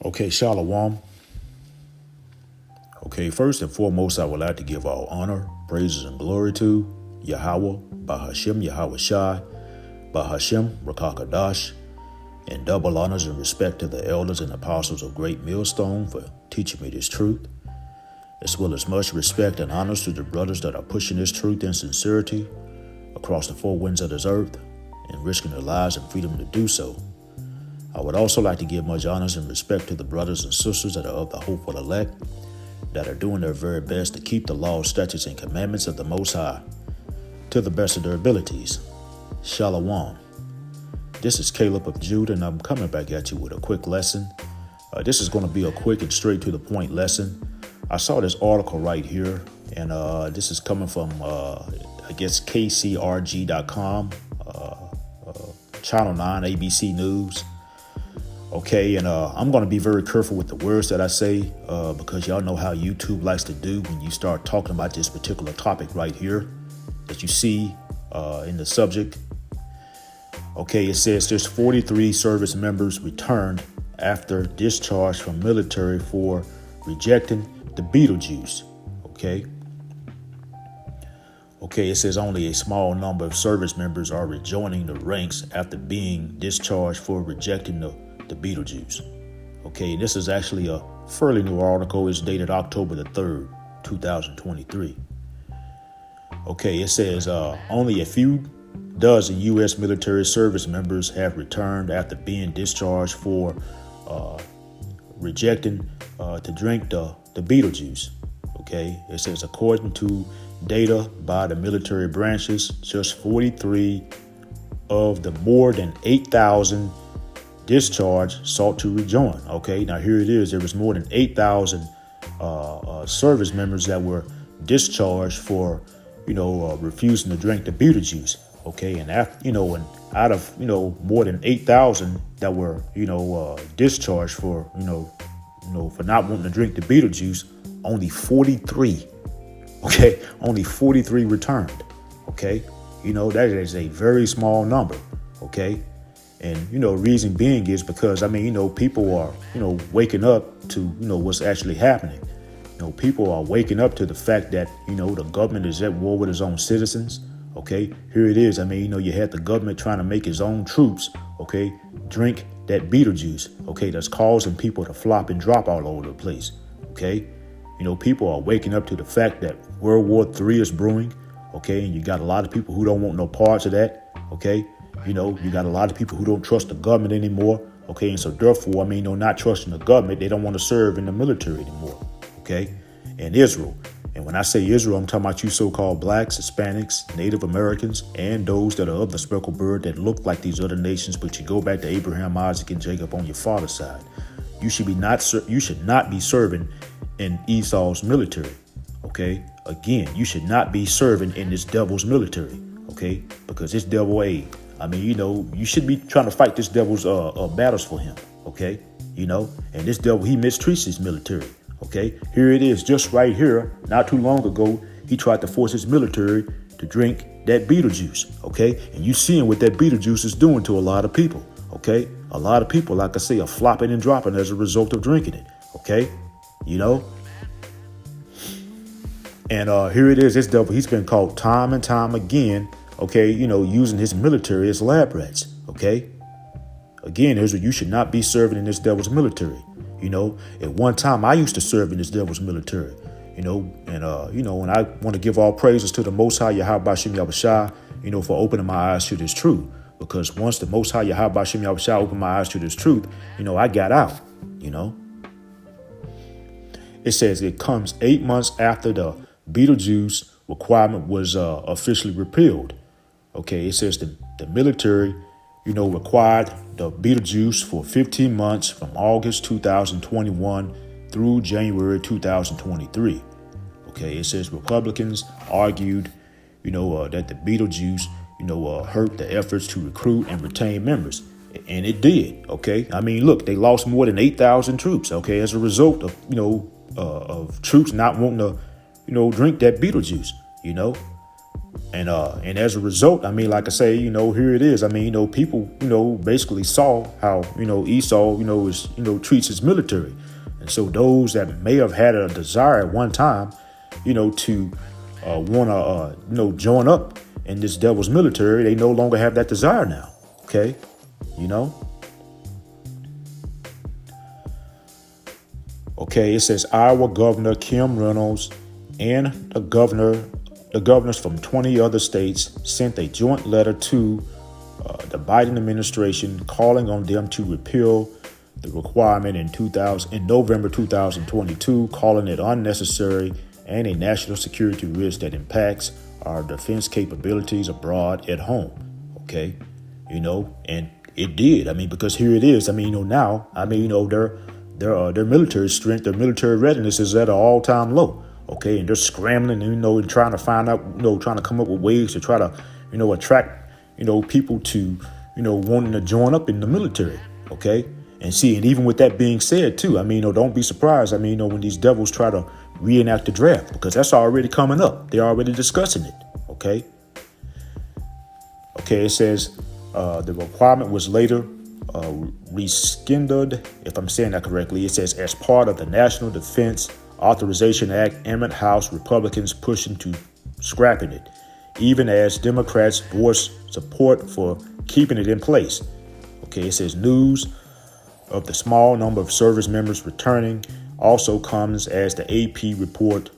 Okay, Shalom. Okay, first and foremost, I would like to give all honor, praises, and glory to Yahweh, Bahashem, Yahweh Shai, Bahashem, Rakakadash, and double honors and respect to the elders and apostles of Great Millstone for teaching me this truth, as well as much respect and honors to the brothers that are pushing this truth in sincerity across the four winds of this earth and risking their lives and freedom to do so. I would also like to give much honors and respect to the brothers and sisters that are of the hopeful elect, that are doing their very best to keep the laws, statutes, and commandments of the Most High to the best of their abilities. Shalom. This is Caleb of Judah, and I'm coming back at you with a quick lesson. This is going to be a quick and straight to the point lesson. I saw this article right here, and this is coming from, KCRG.com, Channel 9, ABC News. Okay, and I'm going to be very careful with the words that I say because y'all know how YouTube likes to do when you start talking about this particular topic right here that you see in the subject. Okay, it says there's 43 service members returned after discharge from military for rejecting the Beetlejuice. Okay, it says only a small number of service members are rejoining the ranks after being discharged for rejecting the Beetlejuice. Okay, this is actually a fairly new article. It's dated October the 3rd, 2023. Okay, it says only a few dozen U.S. military service members have returned after being discharged for rejecting to drink the Beetlejuice. Okay, it says according to data by the military branches, just 43 of the more than 8,000 discharge sought to rejoin. Okay, now here it is. There was more than 8,000 service members that were discharged for, refusing to drink the Beetlejuice. Okay, and after, and out of more than 8,000 that were discharged for for not wanting to drink the Beetlejuice, only 43. Okay, only 43 returned. Okay, that is a very small number. Okay. And, reason being is because, people are, waking up to, what's actually happening. People are waking up to the fact that, the government is at war with its own citizens. OK, here it is. You had the government trying to make its own troops, OK, drink that Beetlejuice. OK, that's causing people to flop and drop all over the place. OK, people are waking up to the fact that World War III is brewing. OK, and you got a lot of people who don't want no parts of that. OK. You got a lot of people who don't trust the government anymore. Okay. And so therefore, not trusting the government, they don't want to serve in the military anymore. Okay. And Israel. And when I say Israel, I'm talking about you so-called blacks, Hispanics, Native Americans, and those that are of the speckled bird that look like these other nations. But you go back to Abraham, Isaac, and Jacob on your father's side. You should not be serving in Esau's military. Okay. Again, you should not be serving in this devil's military. Okay. Because this devil you should be trying to fight this devil's battles for him. Okay. And this devil, he mistreats his military. Okay. Here it is, just right here. Not too long ago, he tried to force his military to drink that Beetlejuice. Okay. And you seeing what that Beetlejuice is doing to a lot of people. Okay. A lot of people, like I say, are flopping and dropping as a result of drinking it. Okay. And here it is. This devil, he's been caught time and time again. Okay, using his military as lab rats. Okay, again, Israel, you should not be serving in this devil's military. At one time I used to serve in this devil's military. And when I want to give all praises to the Most High Yahweh Shem Yahweh Shai, for opening my eyes to this truth. Because once the Most High Yahweh Shem Yahweh Shai opened my eyes to this truth, I got out. It says it comes 8 months after the Beetlejuice requirement was officially repealed. Okay, it says the military, required the Beetlejuice for 15 months from August 2021 through January 2023. Okay, it says Republicans argued, that the Beetlejuice, hurt the efforts to recruit and retain members. And it did. Okay, look, they lost more than 8,000 troops. Okay, as a result of, of troops not wanting to, drink that Beetlejuice, And as a result, I mean, like I say, here it is. I mean, people, basically saw how, Esau, treats his military. And so those that may have had a desire at one time, to want to, join up in this devil's military, they no longer have that desire now. Okay. Okay. It says Iowa Governor Kim Reynolds and the governors from 20 other states sent a joint letter to the Biden administration calling on them to repeal the requirement in November 2022, calling it unnecessary and a national security risk that impacts our defense capabilities abroad at home. Okay, and it did. I mean, because here it is. I mean, now, their military strength, their military readiness is at an all-time low. Okay, and they're scrambling, and trying to find out, trying to come up with ways to try to, attract, people to, wanting to join up in the military. Okay, and even with that being said, too, don't be surprised. When these devils try to reenact the draft, because that's already coming up. They're already discussing it. Okay. Okay, it says the requirement was later rescinded, if I'm saying that correctly. It says as part of the National Defense Authorization Act, amid House Republicans pushing to scrapping it, even as Democrats voiced support for keeping it in place. Okay, it says news of the small number of service members returning also comes as the AP reports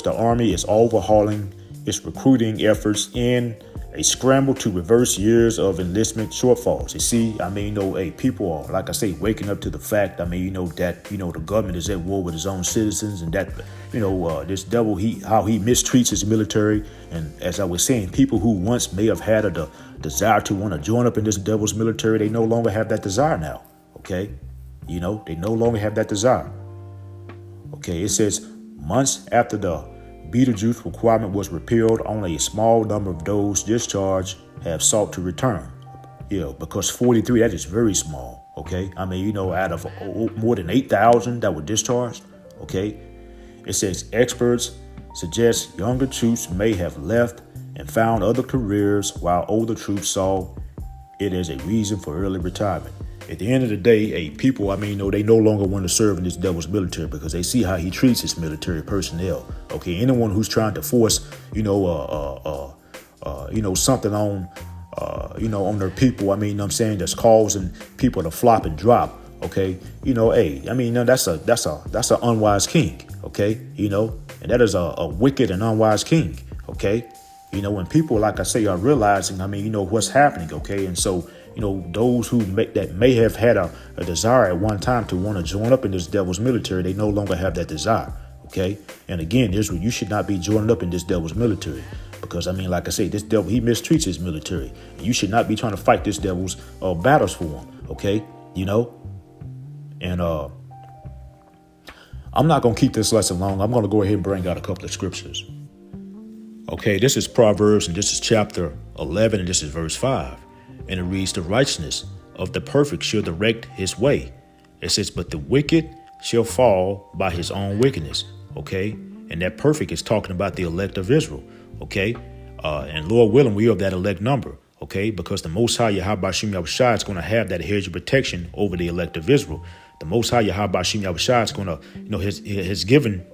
the Army is overhauling its recruiting efforts in a scramble to reverse years of enlistment shortfalls. You see, people are, like I say, waking up to the fact, that, the government is at war with its own citizens, and that, this devil, how he mistreats his military. And as I was saying, people who once may have had a desire to want to join up in this devil's military, they no longer have that desire now. Okay. They no longer have that desire. Okay. It says months after the Beetlejuice requirement was repealed, only a small number of those discharged have sought to return. Because 43, that is very small. Okay. Out of more than 8,000 that were discharged. Okay. It says experts suggest younger troops may have left and found other careers, while older troops saw it as a reason for early retirement. At the end of the day, people, they no longer want to serve in this devil's military because they see how he treats his military personnel. Okay, anyone who's trying to force, something on, on their people, that's causing people to flop and drop. Okay, that's an unwise king. Okay, and that is a wicked and unwise king. Okay, when people, like I say, are realizing, what's happening. Okay, and so, those who may have had a desire at one time to want to join up in this devil's military, they no longer have that desire. Okay. And again, Israel, you should not be joining up in this devil's military because, like I say, this devil, he mistreats his military. And you should not be trying to fight this devil's battles for him. Okay. And I'm not going to keep this lesson long. I'm going to go ahead and bring out a couple of scriptures. Okay. This is Proverbs, and this is chapter 11, and this is verse 5. And it reads, the righteousness of the perfect shall direct his way. It says, but the wicked shall fall by his own wickedness. Okay. And that perfect is talking about the elect of Israel. Okay. And Lord willing, we are of that elect number. Okay. Because the Most High Yahweh Shem Yahushua is going to have that hedge of protection over the elect of Israel. The Most High Yahweh Shem Yahushua is going to, has given,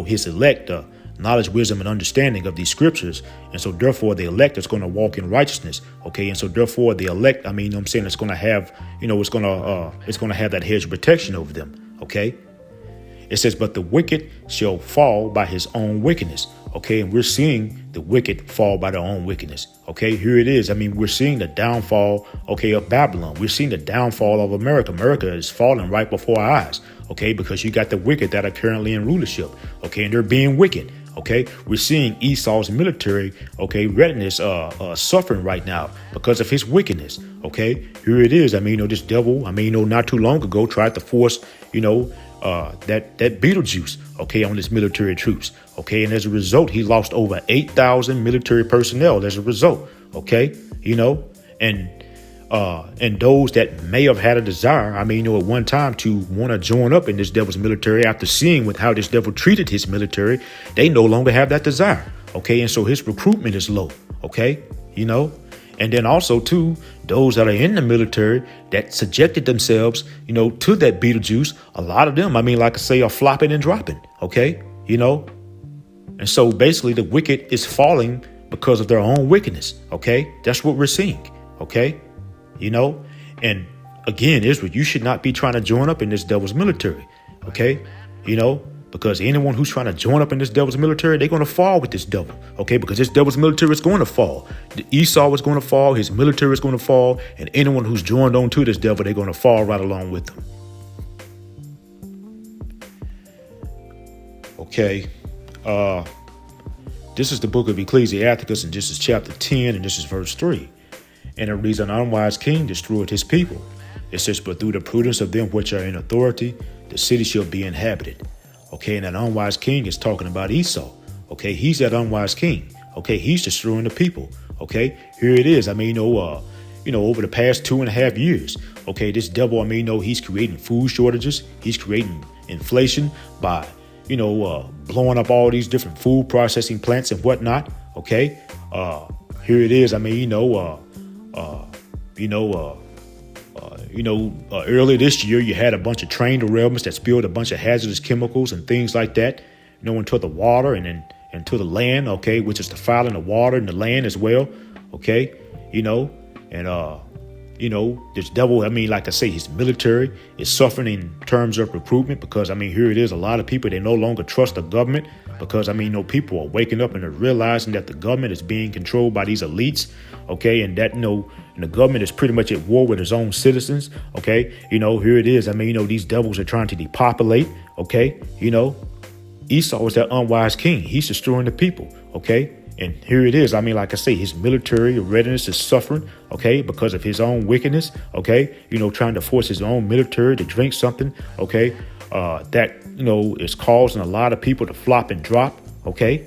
his elect knowledge, wisdom, and understanding of these scriptures. And so therefore the elect is going to walk in righteousness. Okay. And so therefore the elect, it's going to have, it's going to have that hedge of protection over them. Okay. It says, but the wicked shall fall by his own wickedness. Okay. And we're seeing the wicked fall by their own wickedness. Okay. Here it is. We're seeing the downfall, of Babylon. We're seeing the downfall of America. America is falling right before our eyes. Okay. Because you got the wicked that are currently in rulership. Okay. And they're being wicked. Okay, we're seeing Esau's military, readiness, suffering right now because of his wickedness. Okay, here it is. This devil, not too long ago tried to force, that Beetlejuice, on his military troops. Okay, and as a result, he lost over 8,000 military personnel as a result. Okay, and those that may have had a desire, at one time to want to join up in this devil's military after seeing with how this devil treated his military, they no longer have that desire. Okay. And so his recruitment is low. Okay. And then also, too, those that are in the military that subjected themselves, to that Beetlejuice, a lot of them, like I say, are flopping and dropping. OK, and so basically the wicked is falling because of their own wickedness. OK, that's what we're seeing. OK, and again, Israel, you should not be trying to join up in this devil's military. OK, because anyone who's trying to join up in this devil's military, they're going to fall with this devil. OK, because this devil's military is going to fall. Esau is going to fall. His military is going to fall. And anyone who's joined on to this devil, they're going to fall right along with them. OK, this is the book of Ecclesiasticus, and this is chapter 10, and this is verse 3. And it reads, an unwise king destroyed his people. It says, but through the prudence of them which are in authority, the city shall be inhabited. OK, and that unwise king is talking about Esau. OK, he's that unwise king. OK, he's destroying the people. OK, here it is. Over the past 2.5 years. OK, this devil, he's creating food shortages. He's creating inflation by, blowing up all these different food processing plants and whatnot. OK, here it is. Earlier this year, you had a bunch of train derailments that spilled a bunch of hazardous chemicals and things like that, into the water and then into the land, okay, which is defiling the water and the land as well, okay, this devil, like I say, his military is suffering in terms of recruitment because, here it is, a lot of people, they no longer trust the government because, people are waking up and they're realizing that the government is being controlled by these elites, okay, and that, and the government is pretty much at war with its own citizens, okay, here it is, these devils are trying to depopulate, okay, Esau is that unwise king, he's destroying the people, okay. And here it is. Like I say, his military readiness is suffering, okay, because of his own wickedness, okay, trying to force his own military to drink something, okay, that, is causing a lot of people to flop and drop, okay.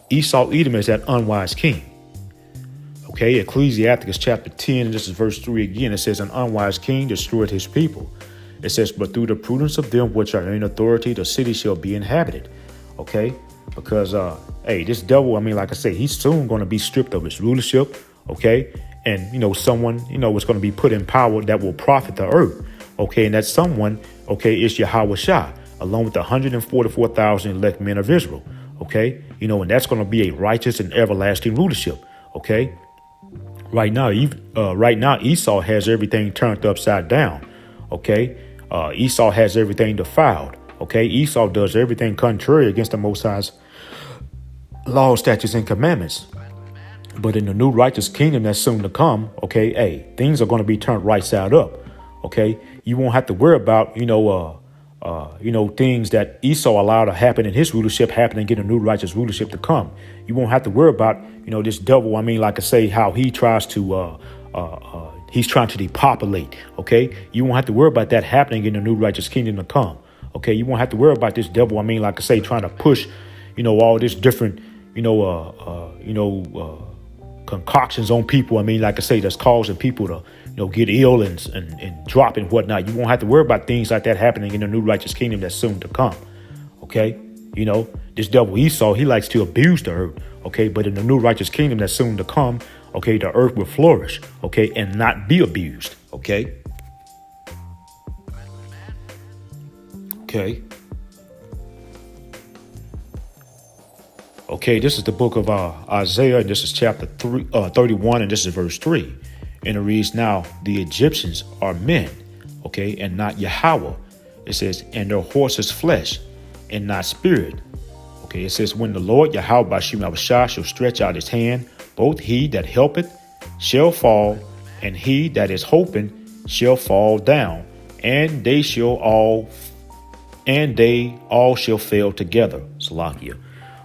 Esau Edom is that unwise king. Okay, Ecclesiasticus chapter 10, and this is verse 3 again. It says, an unwise king destroyed his people. It says, but through the prudence of them which are in authority, the city shall be inhabited. Okay, because, this devil, like I say, he's soon going to be stripped of his rulership. Okay, and, someone, is going to be put in power that will profit the earth. Okay, and that someone, okay, is Yahweh Shah, along with the 144,000 elect men of Israel. Okay, and that's going to be a righteous and everlasting rulership. Okay. Right now, Esau has everything turned upside down. OK, Esau has everything defiled. OK, Esau does everything contrary against the Most High's law, statutes and commandments. But in the new righteous kingdom that's soon to come, OK, things are going to be turned right side up. OK, you won't have to worry about, things that Esau allowed to happen in his rulership happen and get a new righteous rulership to come. You won't have to worry about, this devil. Like I say, how he tries to he's trying to depopulate. OK, you won't have to worry about that happening in the new righteous kingdom to come. OK, you won't have to worry about this devil. Like I say, trying to push, all this different, concoctions on people. Like I say, that's causing people to, get ill and drop and whatnot. You won't have to worry about things like that happening in the new righteous kingdom that's soon to come. OK, this devil Esau, he likes to abuse the earth. OK, but in the new righteous kingdom that's soon to come, OK, the earth will flourish. OK, and not be abused. OK. OK. Okay, this is the book of Isaiah, and this is chapter 31, and this is verse 3. And it reads, now the Egyptians are men, okay, and not Yahweh. It says, and their horse is flesh and not spirit. Okay, it says, when the Lord Yahweh Bashim Abishah shall stretch out his hand, both he that helpeth shall fall, and he that is hoping shall fall down, and they all shall fail together. Salakia.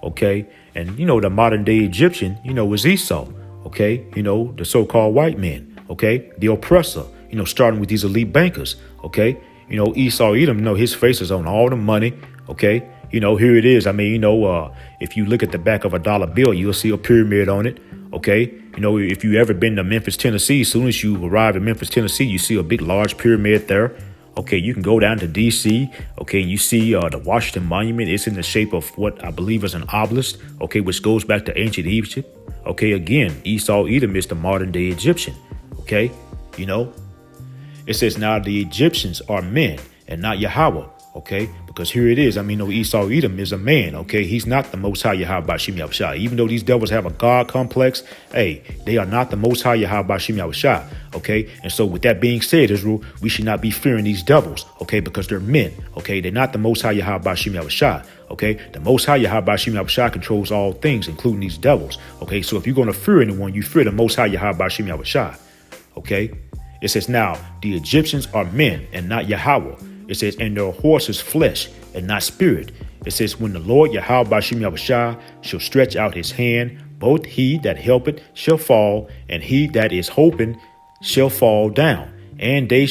OK, and, the modern day Egyptian, is Esau. OK, the so-called white man. OK, the oppressor, starting with these elite bankers. OK, Esau Edom, his face is on all the money. OK, here it is. If you look at the back of a dollar bill, you'll see a pyramid on it. OK, if you ever been to Memphis, Tennessee, as soon as you arrive in Memphis, Tennessee, you see a big, large pyramid there. Okay, you can go down to D.C., okay, and you see the Washington Monument. It's in the shape of what I believe is an obelisk, okay, which goes back to ancient Egypt. Okay, again, Esau, Edom is the modern day Egyptian, okay, It says, now the Egyptians are men and not Yahweh, okay? Because here it is. Esau Edom is a man, okay? He's not the Most High Yahweh Bashim Yahushua. Even though these devils have a God complex, they are not the Most High Yahweh Bashim Yahushua, okay? And so with that being said, Israel, we should not be fearing these devils, okay? Because they're men, okay? They're not the Most High Yahweh Bashim Yahushua, okay? The Most High Yahweh Bashim Yahushua controls all things, including these devils, okay? So if you're going to fear anyone, you fear the Most High Yahweh Bashim Yahushua, okay? It says, now the Egyptians are men and not Yahweh. It says, and their horse is flesh and not spirit. It says, when the Lord Yahweh Bashim Yahushua shall stretch out his hand, both he that helpeth shall fall, and he that is hoping shall fall down, and they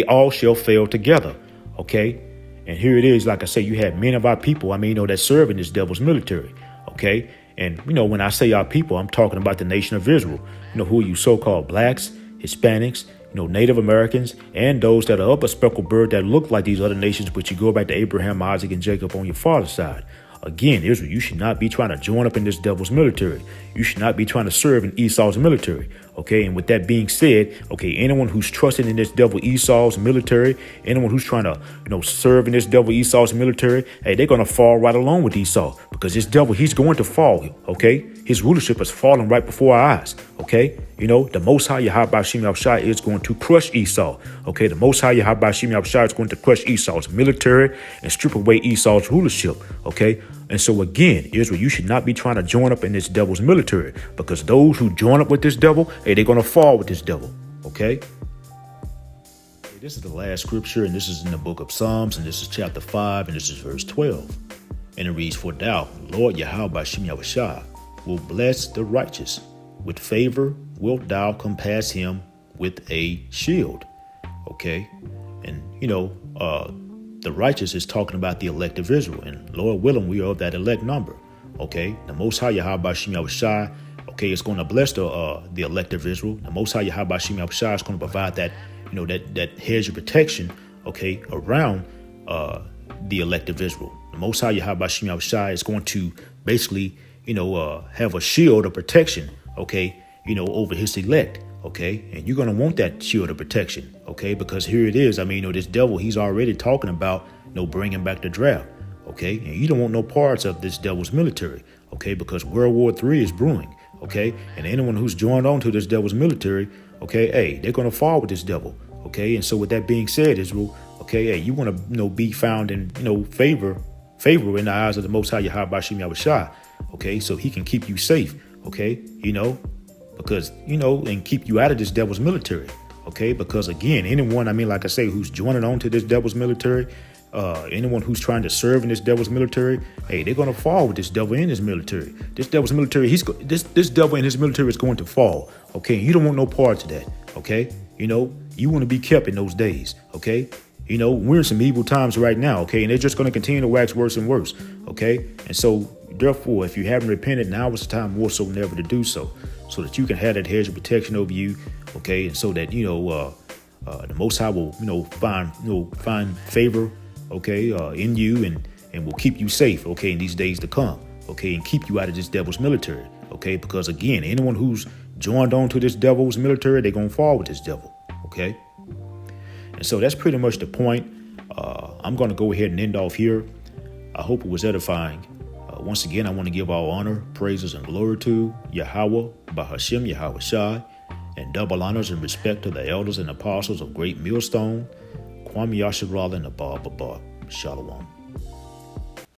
all shall fail together. Okay. And here it is. Like I say, you have men of our people, that serve in this devil's military. Okay. And, when I say our people, I'm talking about the nation of Israel. Who are you so-called blacks, Hispanics, Native Americans, and those that are up a speckled bird that look like these other nations, but you go back to Abraham, Isaac, and Jacob on your father's side. Again, Israel, you should not be trying to join up in this devil's military. You should not be trying to serve in Esau's military. Okay, and with that being said, okay, anyone who's trusting in this devil Esau's military, anyone who's trying to, serve in this devil Esau's military, they're going to fall right along with Esau, because this devil, he's going to fall. Okay, his rulership is falling right before our eyes. Okay, the Most High Yahweh Bashim Yahushua is going to crush Esau. Okay, the Most High Yahweh Bashim Yahushua is going to crush Esau's military and strip away Esau's rulership. Okay. And so again, Israel, you should not be trying to join up in this devil's military, because those who join up with this devil, they're going to fall with this devil. Okay. This is the last scripture, and this is in the book of Psalms, and this is chapter 5, and this is verse 12. And it reads, for thou, Lord Yahweh Bashim Yahushua, will bless the righteous. With favor wilt thou compass him with a shield. Okay. And, the righteous is talking about the elect of Israel, and Lord willing, we are of that elect number. Okay, the Most High Yahweh Bashim Yahushua, okay, is going to bless the elect of Israel. The Most High Yahweh Bashim Yahushua is going to provide that, that hedge of protection, okay, around the elect of Israel. The Most High Yahweh Bashim Yahushua is going to basically, have a shield of protection, okay, over his elect. Okay, and you're going to want that shield of protection. Okay, because here it is. This devil, he's already talking about, bringing back the draft. Okay, and you don't want no parts of this devil's military. Okay, because World War III is brewing. Okay, and anyone who's joined on to this devil's military, okay, they're going to fall with this devil. Okay, and so with that being said, Israel, okay, you want to, be found in, favor in the eyes of the Most High Yahweh Bashim Yahushua. Okay, so he can keep you safe. Okay, because, and keep you out of this devil's military. Okay, because again, anyone, like I say, who's joining on to this devil's military, anyone who's trying to serve in this devil's military, they're going to fall with this devil in his military. This devil's military, this devil in his military is going to fall. Okay, you don't want no part of that. Okay, you want to be kept in those days. Okay, we're in some evil times right now. Okay, and they're just going to continue to wax worse and worse. Okay, and so therefore, if you haven't repented, now is the time more so than ever to do so that you can have that hedge of protection over you. Okay, and so that the Most High will find favor, okay, in you and will keep you safe, okay, in these days to come, okay, and keep you out of this devil's military. Okay, because again, anyone who's joined on to this devil's military, they're gonna fall with this devil. Okay, and so that's pretty much the point. I'm gonna go ahead and end off here. I hope it was edifying. Once again, I want to give all honor, praises, and glory to Yahweh, Bahashim Yahweh Shai, and double honors and respect to the elders and apostles of Great Millstone, Kwame Yasharal and Abba Baba. Shalom.